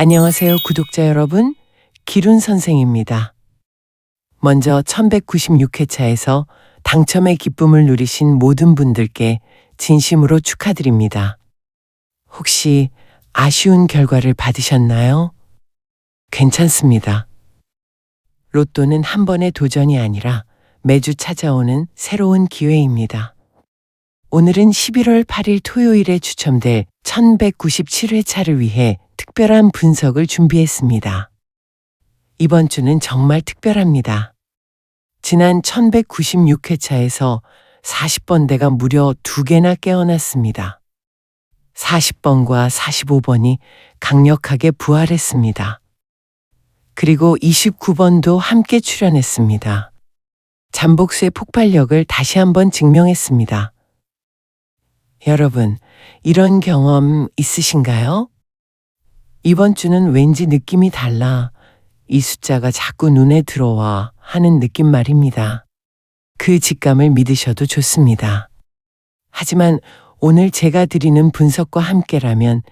안녕하세요, 구독자 여러분. 기룬 선생입니다. 먼저 1196회차에서 당첨의 기쁨을 누리신 모든 분들께 진심으로 축하드립니다. 혹시 아쉬운 결과를 받으셨나요? 괜찮습니다. 로또는 한 번의 도전이 아니라 매주 찾아오는 새로운 기회입니다. 오늘은 11월 8일 토요일에 추첨될 1197회차를 위해 특별한 분석을 준비했습니다. 이번 주는 정말 특별합니다. 지난 1196회차에서 40번대가 무려 2개나 깨어났습니다. 40번과 45번이 강력하게 부활했습니다. 그리고 29번도 함께 출연했습니다. 잠복수의 폭발력을 다시 한번 증명했습니다. 여러분, 이런 경험 있으신가요? 이번 주는 왠지 느낌이 달라. 이 숫자가 자꾸 눈에 들어와 하는 느낌 말입니다. 그 직감을 믿으셔도 좋습니다. 하지만 오늘 제가 드리는 분석과 함께라면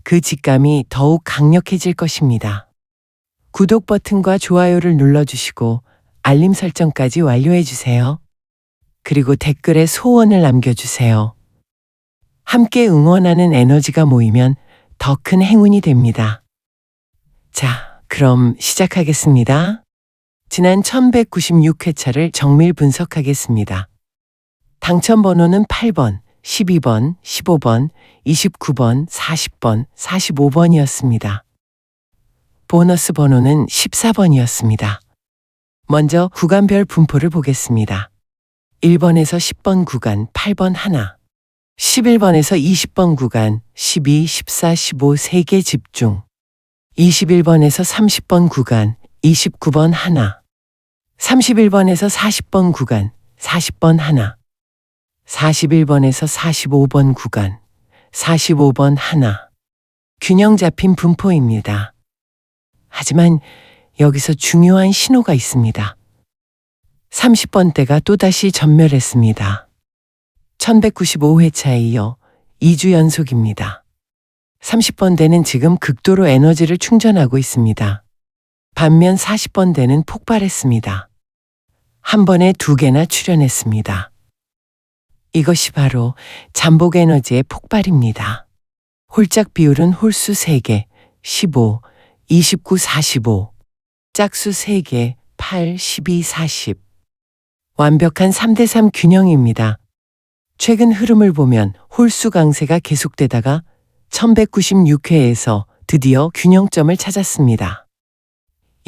그 직감이 더욱 강력해질 것입니다. 구독 버튼과 좋아요를 눌러주시고 알림 설정까지 완료해주세요. 그리고 댓글에 소원을 남겨주세요. 함께 응원하는 에너지가 모이면 더 큰 행운이 됩니다. 자, 그럼 시작하겠습니다. 지난 1196회차를 정밀 분석하겠습니다. 당첨 번호는 8번, 12번, 15번, 29번, 40번, 45번이었습니다. 보너스 번호는 14번이었습니다. 먼저 구간별 분포를 보겠습니다. 1번에서 10번 구간 8번 하나, 11번에서 20번 구간 12, 14, 15 3개 집중, 21번에서 30번 구간 29번 하나, 31번에서 40번 구간 40번 하나, 41번에서 45번 구간 45번 하나. 균형 잡힌 분포입니다. 하지만 여기서 중요한 신호가 있습니다. 30번대가 또다시 전멸했습니다. 1195회차에 이어 2주 연속입니다. 30번대는 지금 극도로 에너지를 충전하고 있습니다. 반면 40번대는 폭발했습니다. 한 번에 2개나 출연했습니다. 이것이 바로 잠복 에너지의 폭발입니다. 홀짝 비율은 홀수 3개, 15, 29, 45, 짝수 3개, 8, 12, 40. 완벽한 3대3 균형입니다. 최근 흐름을 보면 홀수 강세가 계속되다가 1196회에서 드디어 균형점을 찾았습니다.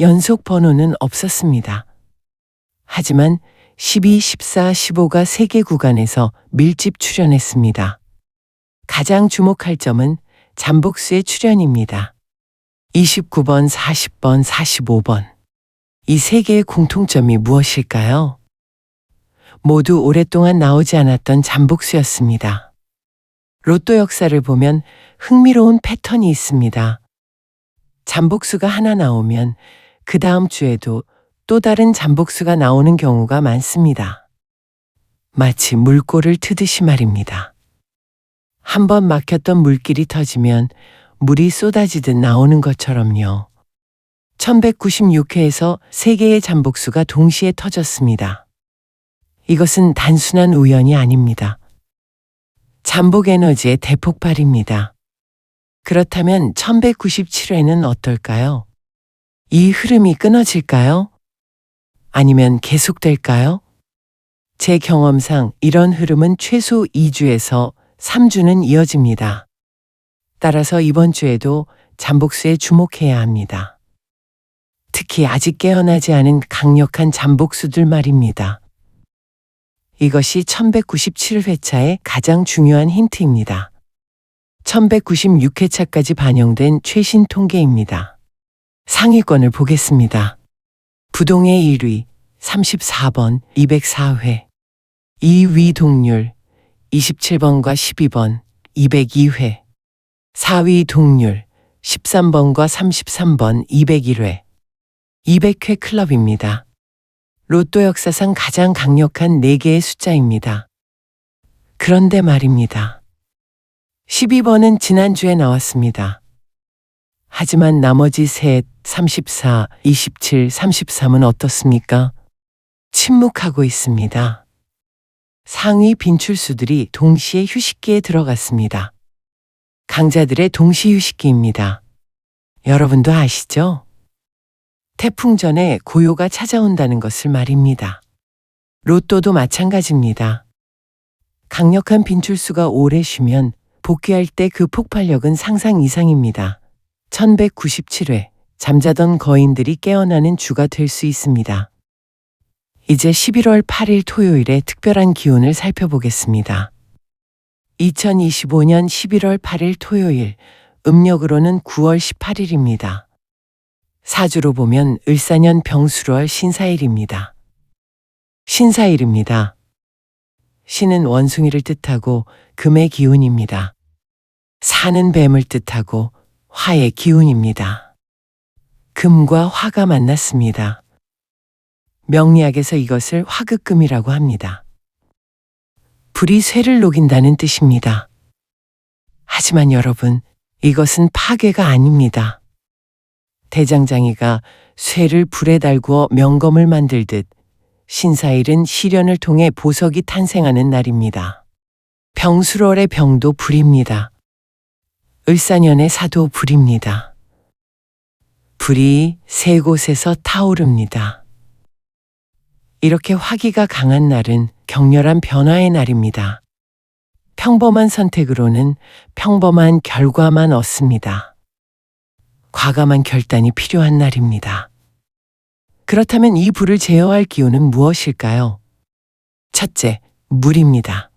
연속 번호는 없었습니다. 하지만 12, 14, 15가 3개 구간에서 밀집 출연했습니다. 가장 주목할 점은 잠복수의 출연입니다. 29번, 40번, 45번. 이 3개의 공통점이 무엇일까요? 모두 오랫동안 나오지 않았던 잠복수였습니다. 로또 역사를 보면 흥미로운 패턴이 있습니다. 잠복수가 하나 나오면 그 다음 주에도 또 다른 잠복수가 나오는 경우가 많습니다. 마치 물꼬를 트듯이 말입니다. 한번 막혔던 물길이 터지면 물이 쏟아지듯 나오는 것처럼요. 1196회에서 3개의 잠복수가 동시에 터졌습니다. 이것은 단순한 우연이 아닙니다. 잠복 에너지의 대폭발입니다. 그렇다면 1197회는 어떨까요? 이 흐름이 끊어질까요? 아니면 계속될까요? 제 경험상 이런 흐름은 최소 2주에서 3주는 이어집니다. 따라서 이번 주에도 잠복수에 주목해야 합니다. 특히 아직 깨어나지 않은 강력한 잠복수들 말입니다. 이것이 1197회차의 가장 중요한 힌트입니다. 1196회차까지 반영된 최신 통계입니다. 상위권을 보겠습니다. 부동의 1위 34번 204회, 2위 동률 27번과 12번 202회, 4위 동률 13번과 33번 201회, 200회 클럽입니다. 로또 역사상 가장 강력한 4개의 숫자입니다. 그런데 말입니다. 12번은 지난주에 나왔습니다. 하지만 나머지 셋, 34, 27, 33은 어떻습니까? 침묵하고 있습니다. 상위 빈출수들이 동시에 휴식기에 들어갔습니다. 강자들의 동시 휴식기입니다. 여러분도 아시죠? 태풍 전에 고요가 찾아온다는 것을 말입니다. 로또도 마찬가지입니다. 강력한 빈출수가 오래 쉬면 복귀할 때 그 폭발력은 상상 이상입니다. 1197회, 잠자던 거인들이 깨어나는 주가 될 수 있습니다. 이제 11월 8일 토요일의 특별한 기운을 살펴보겠습니다. 2025년 11월 8일 토요일, 음력으로는 9월 18일입니다. 사주로 보면 을사년 병술월 신사일입니다. 신사일입니다. 신은 원숭이를 뜻하고 금의 기운입니다. 사는 뱀을 뜻하고 화의 기운입니다. 금과 화가 만났습니다. 명리학에서 이것을 화극금이라고 합니다. 불이 쇠를 녹인다는 뜻입니다. 하지만 여러분, 이것은 파괴가 아닙니다. 대장장이가 쇠를 불에 달구어 명검을 만들듯 신사일은 시련을 통해 보석이 탄생하는 날입니다. 병술월의 병도 불입니다. 을사년의 사도 불입니다. 불이 세 곳에서 타오릅니다. 이렇게 화기가 강한 날은 격렬한 변화의 날입니다. 평범한 선택으로는 평범한 결과만 얻습니다. 과감한 결단이 필요한 날입니다. 그렇다면 이 불을 제어할 기운은 무엇일까요? 첫째, 물입니다.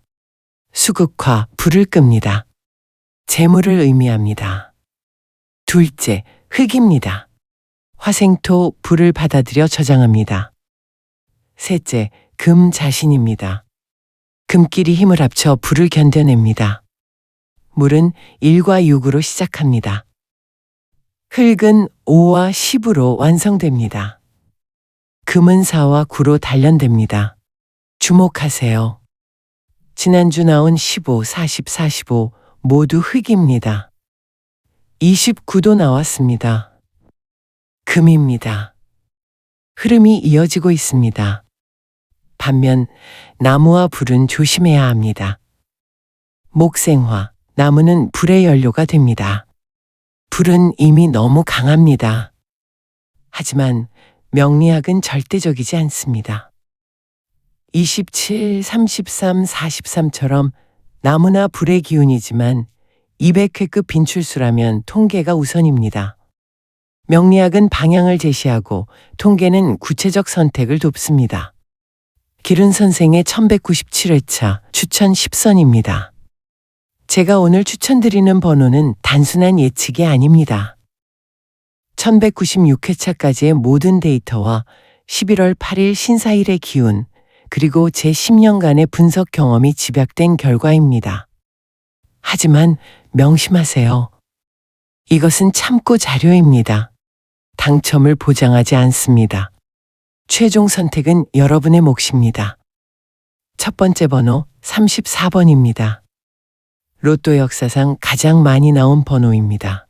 수극화, 불을 끕니다. 재물을 의미합니다. 둘째, 흙입니다. 화생토, 불을 받아들여 저장합니다. 셋째, 금 자신입니다. 금끼리 힘을 합쳐 불을 견뎌냅니다. 물은 1과 6으로 시작합니다. 흙은 5와 10으로 완성됩니다. 금은 4와 9로 단련됩니다. 주목하세요. 지난주 나온 15, 40, 45 모두 흙입니다. 29도 나왔습니다. 금입니다. 흐름이 이어지고 있습니다. 반면 나무와 불은 조심해야 합니다. 목생화, 나무는 불의 연료가 됩니다. 불은 이미 너무 강합니다. 하지만 명리학은 절대적이지 않습니다. 27, 33, 43처럼 나무나 불의 기운이지만 200회급 빈출수라면 통계가 우선입니다. 명리학은 방향을 제시하고 통계는 구체적 선택을 돕습니다. 기른 선생의 1197회차 추천 10선입니다. 제가 오늘 추천드리는 번호는 단순한 예측이 아닙니다. 1196회차까지의 모든 데이터와 11월 8일 신사일의 기운, 그리고 제 10년간의 분석 경험이 집약된 결과입니다. 하지만 명심하세요. 이것은 참고 자료입니다. 당첨을 보장하지 않습니다. 최종 선택은 여러분의 몫입니다. 첫 번째 번호 34번입니다. 로또 역사상 가장 많이 나온 번호입니다.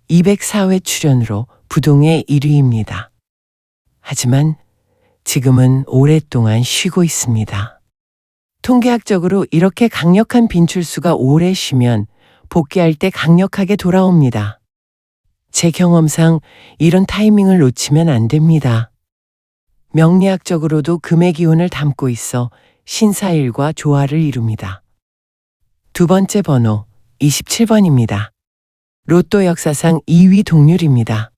204회 출연으로 부동의 1위입니다. 하지만 지금은 오랫동안 쉬고 있습니다. 통계학적으로 이렇게 강력한 빈출수가 오래 쉬면 복귀할 때 강력하게 돌아옵니다. 제 경험상 이런 타이밍을 놓치면 안 됩니다. 명리학적으로도 금의 기운을 담고 있어 신사일과 조화를 이룹니다. 두 번째 번호 27번입니다. 로또 역사상 2위 동률입니다.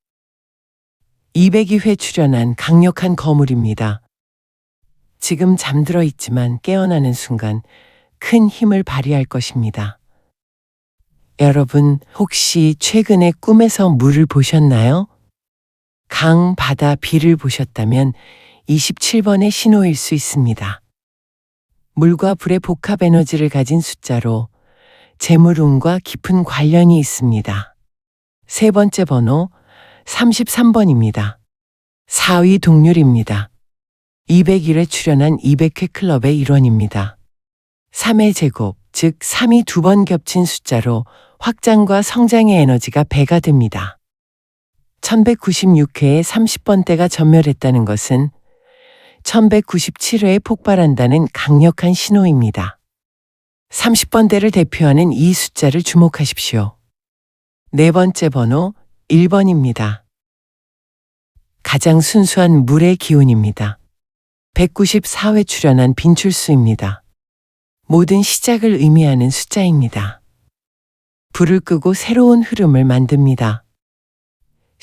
202회 출연한 강력한 거물입니다. 지금 잠들어 있지만 깨어나는 순간 큰 힘을 발휘할 것입니다. 여러분, 혹시 최근에 꿈에서 물을 보셨나요? 강, 바다, 비를 보셨다면 27번의 신호일 수 있습니다. 물과 불의 복합 에너지를 가진 숫자로 재물운과 깊은 관련이 있습니다. 세 번째 번호 33번입니다. 4위 동률입니다. 201회 출연한 200회 클럽의 일원입니다. 3의 제곱, 즉 3이 2번 겹친 숫자로 확장과 성장의 에너지가 배가 됩니다. 1196회에 30번대가 전멸했다는 것은 1197회에 폭발한다는 강력한 신호입니다. 30번대를 대표하는 이 숫자를 주목하십시오. 네 번째 번호 1번입니다. 가장 순수한 물의 기운입니다. 194회 출현한 빈출수입니다. 모든 시작을 의미하는 숫자입니다. 불을 끄고 새로운 흐름을 만듭니다.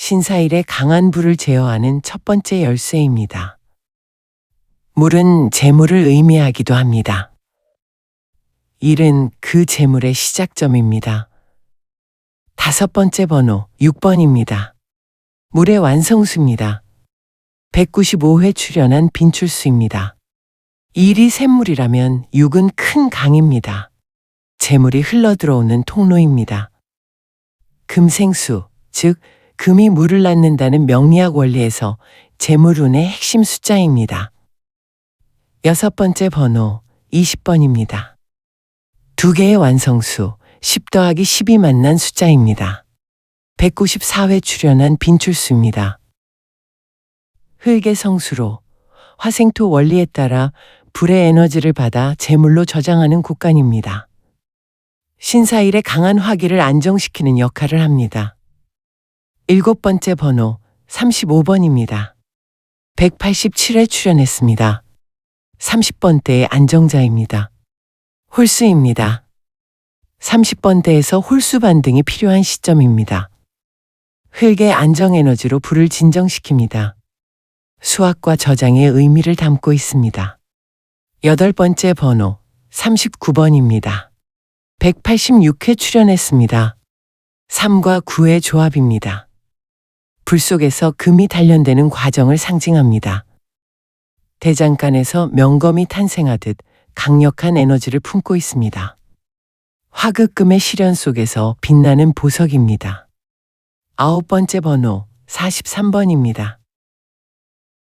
신사일의 강한 불을 제어하는 첫 번째 열쇠입니다. 물은 재물을 의미하기도 합니다. 일은 그 재물의 시작점입니다. 다섯 번째 번호 6번입니다. 물의 완성수입니다. 195회 출현한 빈출수입니다. 일이 샘물이라면 6은 큰 강입니다. 재물이 흘러들어오는 통로입니다. 금생수, 즉 금이 물을 낳는다는 명리학 원리에서 재물운의 핵심 숫자입니다. 여섯 번째 번호 20번입니다. 두 개의 완성수 10 더하기 10이 만난 숫자입니다. 194회 출현한 빈출수입니다. 흙의 성수로 화생토 원리에 따라 불의 에너지를 받아 재물로 저장하는 곳간입니다. 신사일의 강한 화기를 안정시키는 역할을 합니다. 일곱 번째 번호 35번입니다. 187회 출현했습니다. 30번대의 안정자입니다. 홀수입니다. 30번대에서 홀수 반등이 필요한 시점입니다. 흙의 안정 에너지로 불을 진정시킵니다. 수확과 저장의 의미를 담고 있습니다. 여덟 번째 번호 39번입니다. 186회 출현했습니다. 3과 9의 조합입니다. 불 속에서 금이 단련되는 과정을 상징합니다. 대장간에서 명검이 탄생하듯 강력한 에너지를 품고 있습니다. 화극금의 시련 속에서 빛나는 보석입니다. 아홉 번째 번호 43번입니다.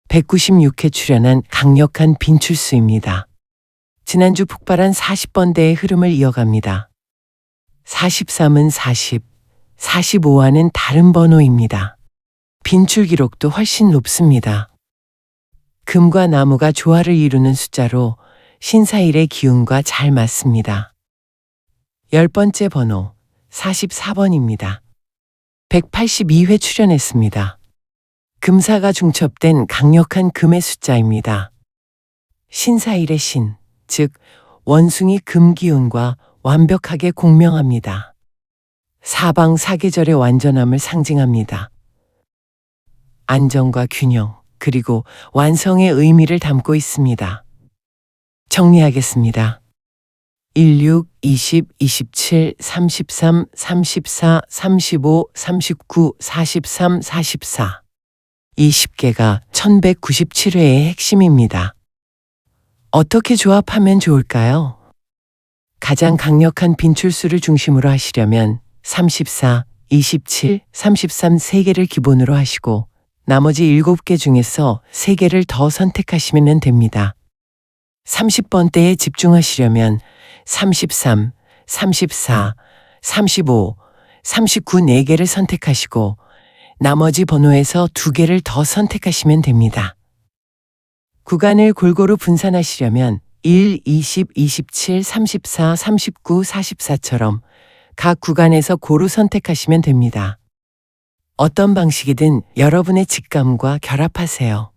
196회 출현한 강력한 빈출수입니다. 지난주 폭발한 40번대의 흐름을 이어갑니다. 43은 40, 45와는 다른 번호입니다. 빈출 기록도 훨씬 높습니다. 금과 나무가 조화를 이루는 숫자로 신사일의 기운과 잘 맞습니다. 열 번째 번호 44번입니다. 182회 출현했습니다. 금사가 중첩된 강력한 금의 숫자입니다. 신사일의 신, 즉 원숭이 금기운과 완벽하게 공명합니다. 사방 사계절의 완전함을 상징합니다. 안정과 균형, 그리고 완성의 의미를 담고 있습니다. 정리하겠습니다. 16, 20, 27, 33, 34, 35, 39, 43, 44. 이 10개가 1197회의 핵심입니다. 어떻게 조합하면 좋을까요? 가장 강력한 빈출수를 중심으로 하시려면 34, 27, 33 3개를 기본으로 하시고 나머지 7개 중에서 3개를 더 선택하시면 됩니다. 30번대에 집중하시려면 33, 34, 35, 39 4개를 선택하시고 나머지 번호에서 2개를 더 선택하시면 됩니다. 구간을 골고루 분산하시려면 1, 20, 27, 34, 39, 44처럼 각 구간에서 고루 선택하시면 됩니다. 어떤 방식이든 여러분의 직감과 결합하세요.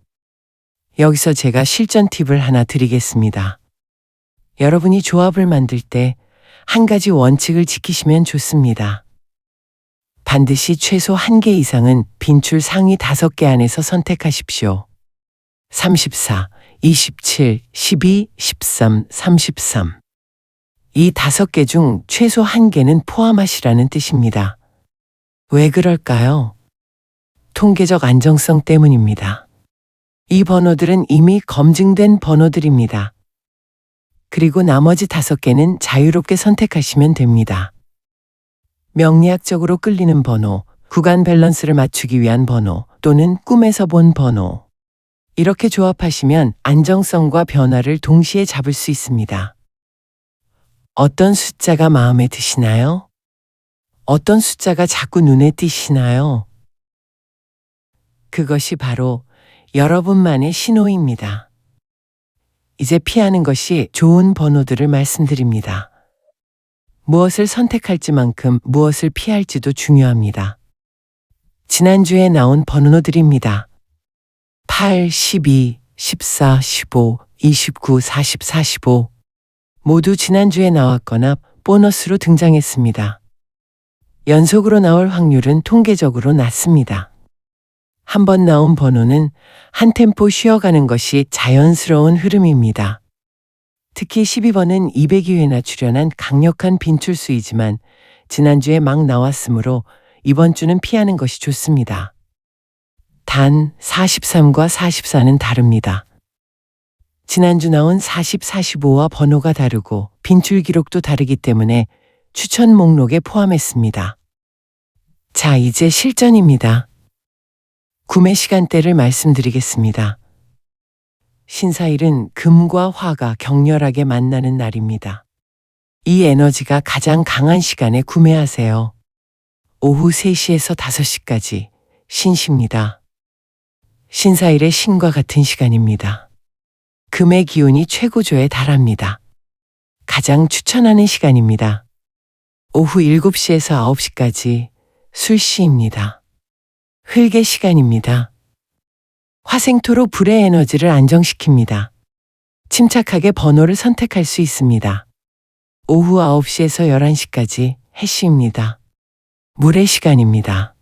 여기서 제가 실전 팁을 하나 드리겠습니다. 여러분이 조합을 만들 때 한 가지 원칙을 지키시면 좋습니다. 반드시 최소 1개 이상은 빈출 상위 5개 안에서 선택하십시오. 34, 27, 12, 13, 33. 이 5개 중 최소 1개는 포함하시라는 뜻입니다. 왜 그럴까요? 통계적 안정성 때문입니다. 이 번호들은 이미 검증된 번호들입니다. 그리고 나머지 5개는 자유롭게 선택하시면 됩니다. 명리학적으로 끌리는 번호, 구간 밸런스를 맞추기 위한 번호 또는 꿈에서 본 번호. 이렇게 조합하시면 안정성과 변화를 동시에 잡을 수 있습니다. 어떤 숫자가 마음에 드시나요? 어떤 숫자가 자꾸 눈에 띄시나요? 그것이 바로 여러분만의 신호입니다. 이제 피하는 것이 좋은 번호들을 말씀드립니다. 무엇을 선택할지만큼 무엇을 피할지도 중요합니다. 지난주에 나온 번호들입니다. 8, 12, 14, 15, 29, 40, 45 모두 지난주에 나왔거나 보너스로 등장했습니다. 연속으로 나올 확률은 통계적으로 낮습니다. 한 번 나온 번호는 한 템포 쉬어가는 것이 자연스러운 흐름입니다. 특히 12번은 202회나 출연한 강력한 빈출수이지만 지난주에 막 나왔으므로 이번 주는 피하는 것이 좋습니다. 단 43과 44는 다릅니다. 지난주 나온 40, 45와 번호가 다르고 빈출 기록도 다르기 때문에 추천 목록에 포함했습니다. 자, 이제 실전입니다. 구매 시간대를 말씀드리겠습니다. 신사일은 금과 화가 격렬하게 만나는 날입니다. 이 에너지가 가장 강한 시간에 구매하세요. 오후 3시에서 5시까지 신시입니다. 신사일의 신과 같은 시간입니다. 금의 기운이 최고조에 달합니다. 가장 추천하는 시간입니다. 오후 7시에서 9시까지 술시입니다. 흙의 시간입니다. 화생토로 불의 에너지를 안정시킵니다. 침착하게 번호를 선택할 수 있습니다. 오후 9시에서 11시까지 해시입니다. 물의 시간입니다.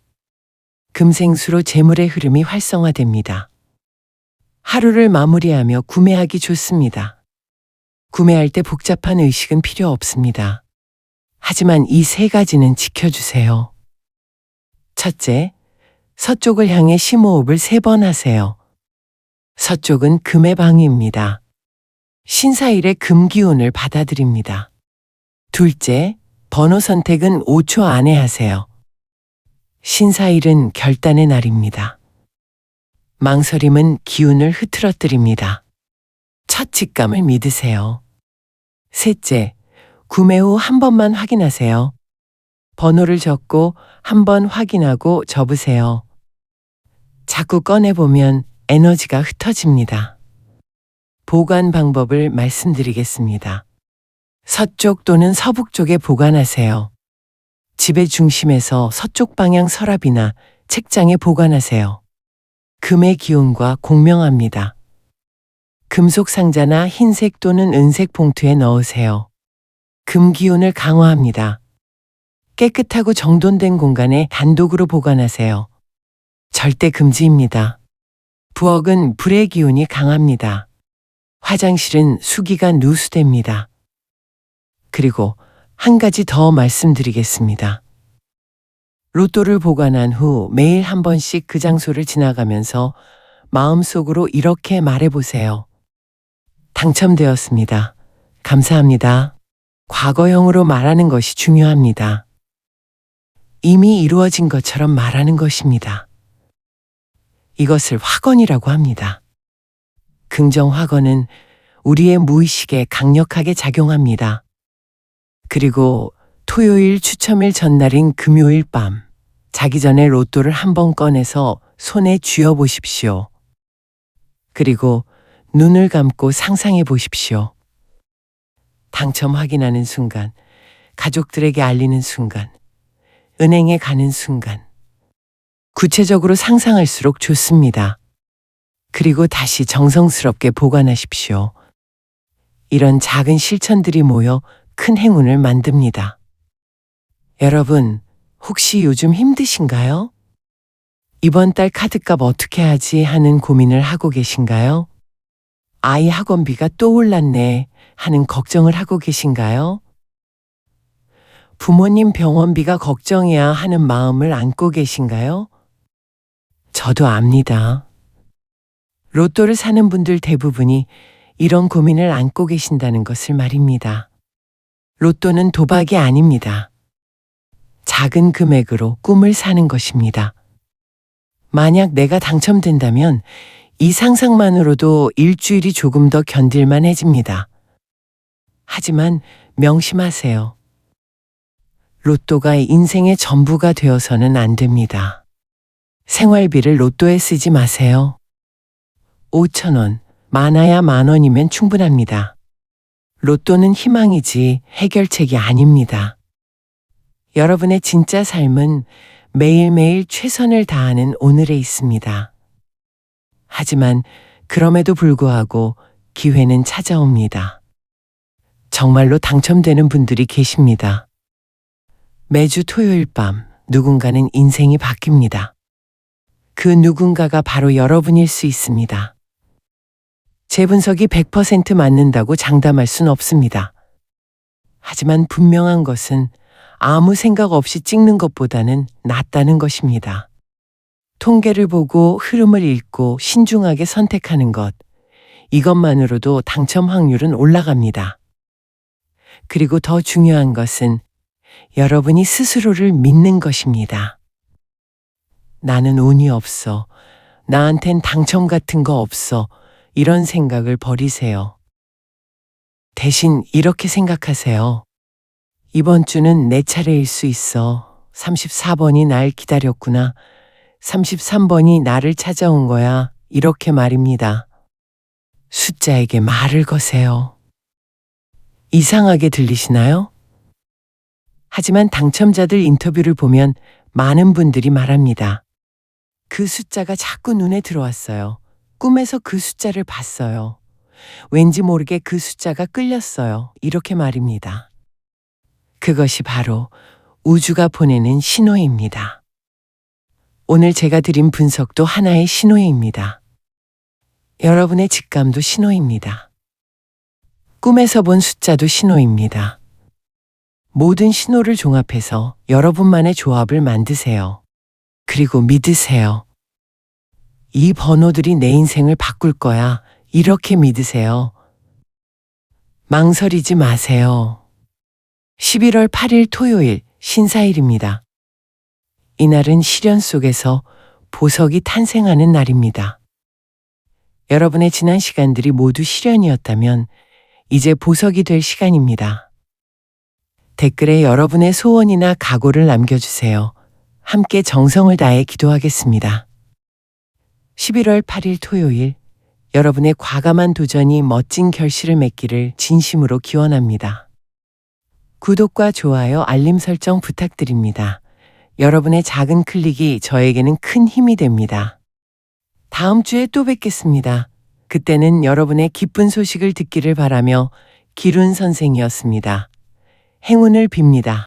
금생수로 재물의 흐름이 활성화됩니다. 하루를 마무리하며 구매하기 좋습니다. 구매할 때 복잡한 의식은 필요 없습니다. 하지만 이 3가지는 지켜주세요. 첫째, 서쪽을 향해 심호흡을 3번 하세요. 서쪽은 금의 방위입니다. 신사일의 금 기운을 받아들입니다. 둘째, 번호 선택은 5초 안에 하세요. 신사일은 결단의 날입니다. 망설임은 기운을 흐트러뜨립니다. 첫 직감을 믿으세요. 셋째, 구매 후 한 번만 확인하세요. 번호를 적고 한 번 확인하고 접으세요. 자꾸 꺼내보면 에너지가 흩어집니다. 보관 방법을 말씀드리겠습니다. 서쪽 또는 서북 쪽에 보관하세요. 집의 중심에서 서쪽 방향 서랍이나 책장에 보관하세요. 금의 기운과 공명합니다. 금속 상자나 흰색 또는 은색 봉투에 넣으세요. 금 기운을 강화합니다. 깨끗하고 정돈된 공간에 단독으로 보관하세요. 절대 금지입니다. 부엌은 불의 기운이 강합니다. 화장실은 수기가 누수됩니다. 그리고 한 가지 더 말씀드리겠습니다. 로또를 보관한 후 매일 한 번씩 그 장소를 지나가면서 마음속으로 이렇게 말해보세요. 당첨되었습니다. 감사합니다. 과거형으로 말하는 것이 중요합니다. 이미 이루어진 것처럼 말하는 것입니다. 이것을 확언이라고 합니다. 긍정 확언은 우리의 무의식에 강력하게 작용합니다. 그리고 토요일 추첨일 전날인 금요일 밤, 자기 전에 로또를 한 번 꺼내서 손에 쥐어 보십시오. 그리고 눈을 감고 상상해 보십시오. 당첨 확인하는 순간, 가족들에게 알리는 순간, 은행에 가는 순간. 구체적으로 상상할수록 좋습니다. 그리고 다시 정성스럽게 보관하십시오. 이런 작은 실천들이 모여 큰 행운을 만듭니다. 여러분, 혹시 요즘 힘드신가요? 이번 달 카드값 어떻게 하지 하는 고민을 하고 계신가요? 아이 학원비가 또 올랐네 하는 걱정을 하고 계신가요? 부모님 병원비가 걱정이야 하는 마음을 안고 계신가요? 저도 압니다. 로또를 사는 분들 대부분이 이런 고민을 안고 계신다는 것을 말입니다. 로또는 도박이 아닙니다. 작은 금액으로 꿈을 사는 것입니다. 만약 내가 당첨된다면 이 상상만으로도 일주일이 조금 더 견딜만해집니다. 하지만 명심하세요. 로또가 인생의 전부가 되어서는 안 됩니다. 생활비를 로또에 쓰지 마세요. 5,000원, 많아야 10,000원이면 충분합니다. 로또는 희망이지 해결책이 아닙니다. 여러분의 진짜 삶은 매일매일 최선을 다하는 오늘에 있습니다. 하지만 그럼에도 불구하고 기회는 찾아옵니다. 정말로 당첨되는 분들이 계십니다. 매주 토요일 밤 누군가는 인생이 바뀝니다. 그 누군가가 바로 여러분일 수 있습니다. 제 분석이 100% 맞는다고 장담할 순 없습니다. 하지만 분명한 것은 아무 생각 없이 찍는 것보다는 낫다는 것입니다. 통계를 보고 흐름을 읽고 신중하게 선택하는 것, 이것만으로도 당첨 확률은 올라갑니다. 그리고 더 중요한 것은 여러분이 스스로를 믿는 것입니다. 나는 운이 없어. 나한텐 당첨 같은 거 없어. 이런 생각을 버리세요. 대신 이렇게 생각하세요. 이번 주는 내 차례일 수 있어. 34번이 날 기다렸구나. 33번이 나를 찾아온 거야. 이렇게 말입니다. 숫자에게 말을 거세요. 이상하게 들리시나요? 하지만 당첨자들 인터뷰를 보면 많은 분들이 말합니다. 그 숫자가 자꾸 눈에 들어왔어요. 꿈에서 그 숫자를 봤어요. 왠지 모르게 그 숫자가 끌렸어요. 이렇게 말입니다. 그것이 바로 우주가 보내는 신호입니다. 오늘 제가 드린 분석도 하나의 신호입니다. 여러분의 직감도 신호입니다. 꿈에서 본 숫자도 신호입니다. 모든 신호를 종합해서 여러분만의 조합을 만드세요. 그리고 믿으세요. 이 번호들이 내 인생을 바꿀 거야. 이렇게 믿으세요. 망설이지 마세요. 11월 8일 토요일 신사일입니다. 이날은 시련 속에서 보석이 탄생하는 날입니다. 여러분의 지난 시간들이 모두 시련이었다면 이제 보석이 될 시간입니다. 댓글에 여러분의 소원이나 각오를 남겨주세요. 함께 정성을 다해 기도하겠습니다. 11월 8일 토요일, 여러분의 과감한 도전이 멋진 결실을 맺기를 진심으로 기원합니다. 구독과 좋아요, 알림 설정 부탁드립니다. 여러분의 작은 클릭이 저에게는 큰 힘이 됩니다. 다음 주에 또 뵙겠습니다. 그때는 여러분의 기쁜 소식을 듣기를 바라며 기룬 선생이었습니다. 행운을 빕니다.